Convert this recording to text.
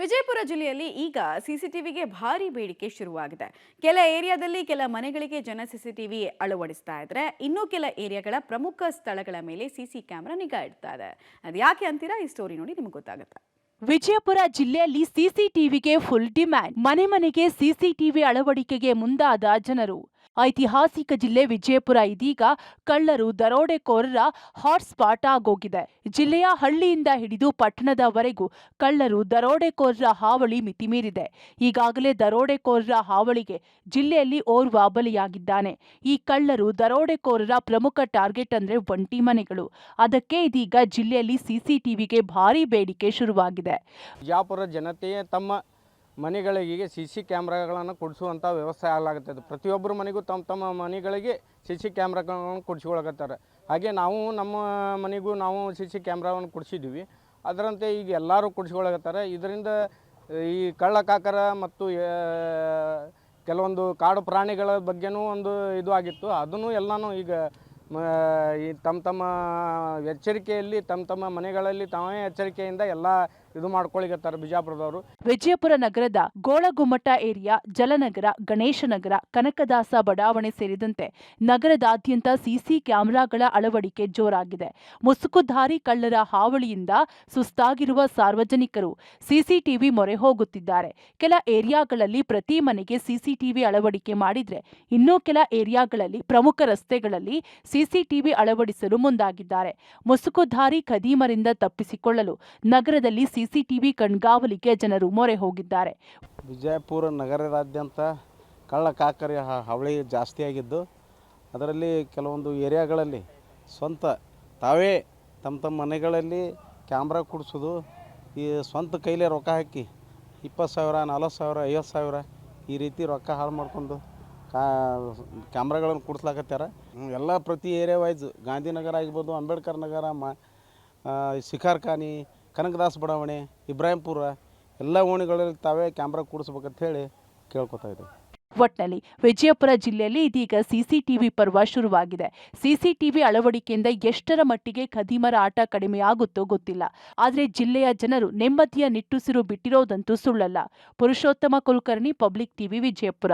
ವಿಜಯಪುರ ಜಿಲ್ಲೆಯಲ್ಲಿ ಈಗ ಸಿಸಿಟಿವಿಗೆ ಭಾರಿ ಬೇಡಿಕೆ ಶುರುವಾಗಿದೆ. ಕೆಲ ಏರಿಯಾದಲ್ಲಿ ಕೆಲ ಮನೆಗಳಿಗೆ ಜನ ಸಿಸಿಟಿವಿ ಅಳವಡಿಸ್ತಾ ಇದ್ರೆ, ಇನ್ನೂ ಕೆಲ ಏರಿಯಾಗಳ ಪ್ರಮುಖ ಸ್ಥಳಗಳ ಮೇಲೆ ಸಿಸಿ ಕ್ಯಾಮೆರಾ ನಿಗಾ ಇಡ್ತಾ ಇದೆ. ಅದ್ಯಾಕೆ ಅಂತೀರಾ? ಈ ಸ್ಟೋರಿ ನೋಡಿ ನಿಮ್ಗೆ ಗೊತ್ತಾಗುತ್ತೆ. ವಿಜಯಪುರ ಜಿಲ್ಲೆಯಲ್ಲಿ ಸಿಸಿಟಿವಿಗೆ ಫುಲ್ ಡಿಮ್ಯಾಂಡ್. ಮನೆ ಮನೆಗೆ ಸಿಸಿಟಿವಿ ಅಳವಡಿಕೆಗೆ ಮುಂದಾದ ಜನರು. ಐತಿಹಾಸಿಕ ಜಿಲ್ಲೆ ವಿಜಯಪುರ ಇದೀಗ ಕಳ್ಳರು ದರೋಡೆಕೋರರ ಹಾಟ್ಸ್ಪಾಟ್ ಆಗೋಗಿದೆ. ಜಿಲ್ಲೆಯ ಹಳ್ಳಿಯಿಂದ ಹಿಡಿದು ಪಟ್ಟಣದವರೆಗೂ ಕಳ್ಳರು ದರೋಡೆಕೋರರ ಹಾವಳಿ ಮಿತಿಮೀರಿದೆ. ಈಗಾಗಲೇ ದರೋಡೆಕೋರರ ಹಾವಳಿಗೆ ಜಿಲ್ಲೆಯಲ್ಲಿ ಓರ್ವ ಬಲಿಯಾಗಿದ್ದಾನೆ. ಈ ಕಳ್ಳರು ದರೋಡೆಕೋರರ ಪ್ರಮುಖ ಟಾರ್ಗೆಟ್ ಅಂದ್ರೆ ಒಂಟಿ ಮನೆಗಳು. ಅದಕ್ಕೆ ಇದೀಗ ಜಿಲ್ಲೆಯಲ್ಲಿ ಸಿಸಿಟಿವಿಗೆ ಭಾರಿ ಬೇಡಿಕೆ ಶುರುವಾಗಿದೆ. ಬಿಜಾಪುರ ಜನತೆಯೇ ತಮ್ಮ ಮನೆಗಳಿಗೆ ಸಿ ಕ್ಯಾಮ್ರಾಗಳನ್ನು ಕೊಡಿಸುವಂಥ ವ್ಯವಸ್ಥೆ ಆಗಲಾಗುತ್ತದೆ. ಪ್ರತಿಯೊಬ್ಬರ ಮನೆಗೂ ತಮ್ಮ ತಮ್ಮ ಮನೆಗಳಿಗೆ ಸಿ ಕ್ಯಾಮ್ರಾಗಳನ್ನು ಕೊಡಿಸ್ಕೊಳಕತ್ತಾರೆ. ಹಾಗೆ ನಾವು ನಮ್ಮ ಮನೆಗೂ ನಾವು ಸಿ ಕ್ಯಾಮ್ರಾವನ್ನು ಕೊಡಿಸಿದ್ವಿ. ಅದರಂತೆ ಈಗ ಎಲ್ಲರೂ ಕೊಡಿಸ್ಕೊಳಕತ್ತಾರೆ. ಇದರಿಂದ ಈ ಕಳ್ಳಕಾಕರ ಮತ್ತು ಕೆಲವೊಂದು ಕಾಡು ಪ್ರಾಣಿಗಳ ಬಗ್ಗೆನೂ ಒಂದು ಇದು ಆಗಿತ್ತು. ಅದನ್ನು ಎಲ್ಲನೂ ಈಗ ಈ ತಮ್ಮ ಎಚ್ಚರಿಕೆಯಲ್ಲಿ ತಮ್ಮ ಮನೆಗಳಲ್ಲಿ ತಾವೇ ಎಚ್ಚರಿಕೆಯಿಂದ ಎಲ್ಲ ಇದು ಮಾಡ್ಕೊಳಿಕತ್ತಾರೆ ಬಿಜಾಪುರದವರು. ವಿಜಯಪುರ ನಗರದ ಗೋಳಗುಮ್ಮಟ ಏರಿಯಾ, ಜಲನಗರ, ಗಣೇಶನಗರ, ಕನಕದಾಸ ಬಡಾವಣೆ ಸೇರಿದಂತೆ ನಗರದಾದ್ಯಂತ ಸಿಸಿ ಕ್ಯಾಮೆರಾಗಳ ಅಳವಡಿಕೆ ಜೋರಾಗಿದೆ. ಮುಸುಕುಧಾರಿ ಕಳ್ಳರ ಹಾವಳಿಯಿಂದ ಸುಸ್ತಾಗಿರುವ ಸಾರ್ವಜನಿಕರು ಸಿಸಿಟಿವಿ ಮೊರೆ ಹೋಗುತ್ತಿದ್ದಾರೆ. ಕೆಲ ಏರಿಯಾಗಳಲ್ಲಿ ಪ್ರತಿ ಮನೆಗೆ ಸಿಸಿಟಿವಿ ಅಳವಡಿಕೆ ಮಾಡಿದ್ರೆ, ಇನ್ನೂ ಕೆಲ ಏರಿಯಾಗಳಲ್ಲಿ ಪ್ರಮುಖ ರಸ್ತೆಗಳಲ್ಲಿ ಸಿಸಿಟಿವಿ ಅಳವಡಿಸಲು ಮುಂದಾಗಿದ್ದಾರೆ. ಮುಸುಕುಧಾರಿ ಖದೀಮರಿಂದ ತಪ್ಪಿಸಿಕೊಳ್ಳಲು ನಗರದಲ್ಲಿ ಸಿಸಿಟಿವಿ ಕಣ್ಗಾವಲಿಗೆ ಜನರು ಮೊರೆ ಹೋಗಿದ್ದಾರೆ. ವಿಜಯಪುರ ನಗರದಾದ್ಯಂತ ಕಳ್ಳಕಾಕರ ಹಾವಳಿ ಜಾಸ್ತಿಯಾಗಿದ್ದು, ಅದರಲ್ಲಿ ಕೆಲವೊಂದು ಏರಿಯಾಗಳಲ್ಲಿ ಸ್ವಂತ ತಾವೇ ತಮ್ಮ ಮನೆಗಳಲ್ಲಿ ಕ್ಯಾಮ್ರಾ ಕೂಡಿಸೋದು, ಈ ಸ್ವಂತ ಕೈಲೇ ರೊಕ್ಕ ಹಾಕಿ 20,000, 40,000, 50,000 ಈ ರೀತಿ ರೊಕ್ಕ ಹಾಳು ಮಾಡಿಕೊಂಡು ಕ್ಯಾಮ್ರಾಗಳನ್ನು ಕೂಡಿಸ್ಲಾಕತ್ಯಾರ. ಎಲ್ಲ ಪ್ರತಿ ಏರಿಯಾ ವೈಸ್ ಗಾಂಧಿನಗರ ಆಗಿರ್ಬೋದು, ಅಂಬೇಡ್ಕರ್ ನಗರ, ಶಿಖಾರ್ಖಾನಿ, ಕನಕದಾಸ ಬಡಾವಣೆ, ಇಬ್ರಾಹಿಂಪುರ ಎಲ್ಲ ಓಣಿಗಳಲ್ಲಿ ತಾವೇ ಕ್ಯಾಮ್ರಾ ಕೂಡಿಸ್ಬೇಕಂತ ಹೇಳಿ ಕೇಳ್ಕೊತಾ ಇದ್ದೀವಿ. ಒಟ್ನಲ್ಲಿ ವಿಜಯಪುರ ಜಿಲ್ಲೆಯಲ್ಲಿ ಇದೀಗ ಸಿಸಿಟಿವಿ ಪರ್ವ ಶುರುವಾಗಿದೆ. ಸಿಸಿಟಿವಿ ಅಳವಡಿಕೆಯಿಂದ ಎಷ್ಟರ ಮಟ್ಟಿಗೆ ಖದೀಮರ ಆಟ ಕಡಿಮೆಯಾಗುತ್ತೋ ಗೊತ್ತಿಲ್ಲ. ಆದರೆ ಜಿಲ್ಲೆಯ ಜನರು ನೆಮ್ಮದಿಯ ನಿಟ್ಟುಸಿರು ಬಿಟ್ಟಿರೋದಂತೂ ಸುಳ್ಳಲ್ಲ. ಪುರುಷೋತ್ತಮ ಕುಲಕರ್ಣಿ, ಪಬ್ಲಿಕ್ ಟಿವಿ, ವಿಜಯಪುರ.